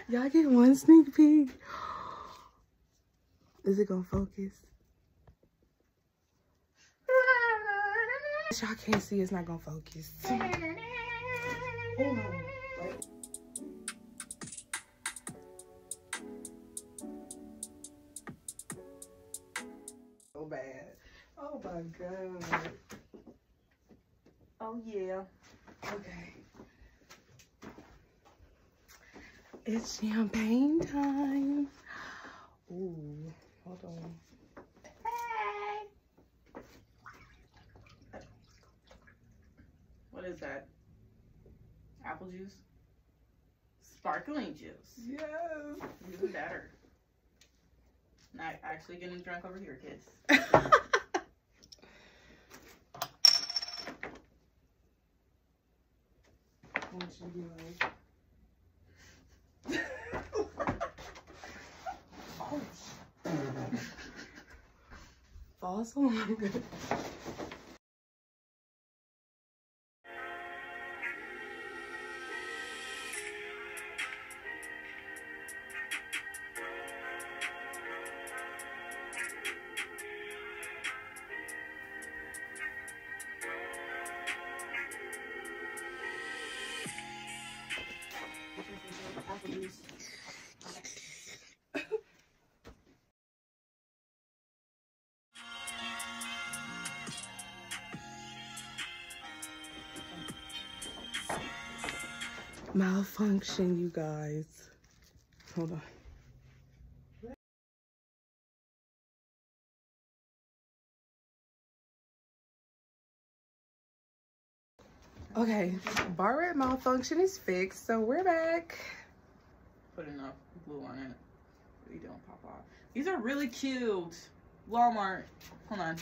Y'all get one sneak peek. Is it gonna focus? Y'all can't see, it's not gonna focus. Oh no. Wait. So bad. Oh my god. Oh yeah. Okay. It's champagne time. Ooh, hold on. Hey. What is that? Apple juice? Sparkling juice. Yes. Even better. Not actually getting drunk over here, kids. Want you to be like. Oh, false alarm. Apple juice. Malfunction, you guys. Hold on. Okay, bar rate malfunction is fixed, so we're back. Put enough glue on it. We don't pop off. These are really cute. Walmart. Hold on.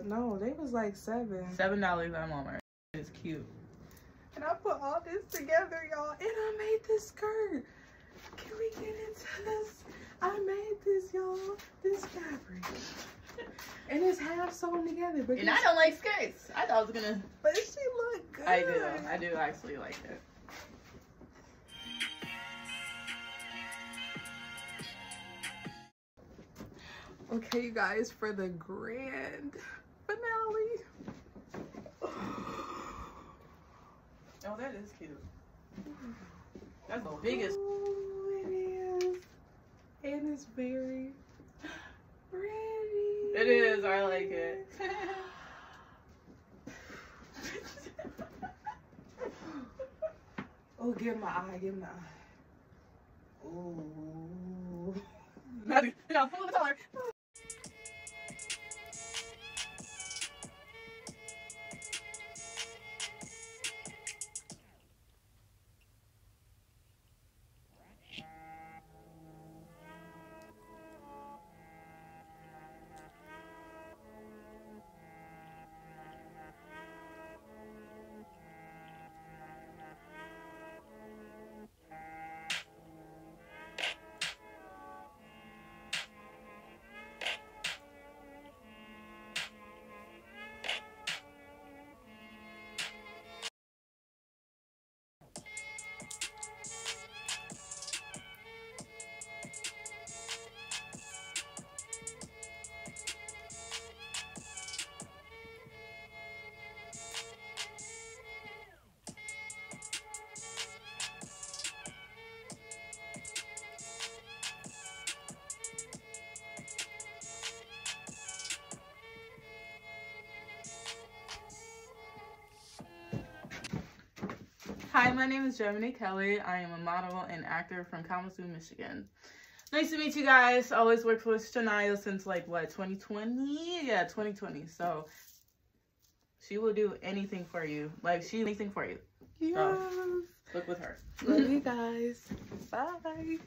No, they was like $7. $7 on Walmart. It's cute. And I put all this together, y'all, and I made this skirt. Can we get into this? I made this, y'all. This fabric. And it's half sewn together. But And I don't like skirts. I thought I was gonna. But she look good. I do. I do actually like it. Okay, you guys, for the grand finale. Oh, that is cute. That's the biggest. Oh, it is. And it's very pretty. It is. I like it. Oh, give him my eye. Give him the eye. Oh. No, pull the color. Hi, my name is Gemini Kelly. I am a model and actor from Kalamazoo, Michigan. Nice to meet you guys. Always worked with Shania since like what, 2020? Yeah, 2020. So she will do anything for you. Like she anything for you. Yes. So, look with her. Love you guys. Bye.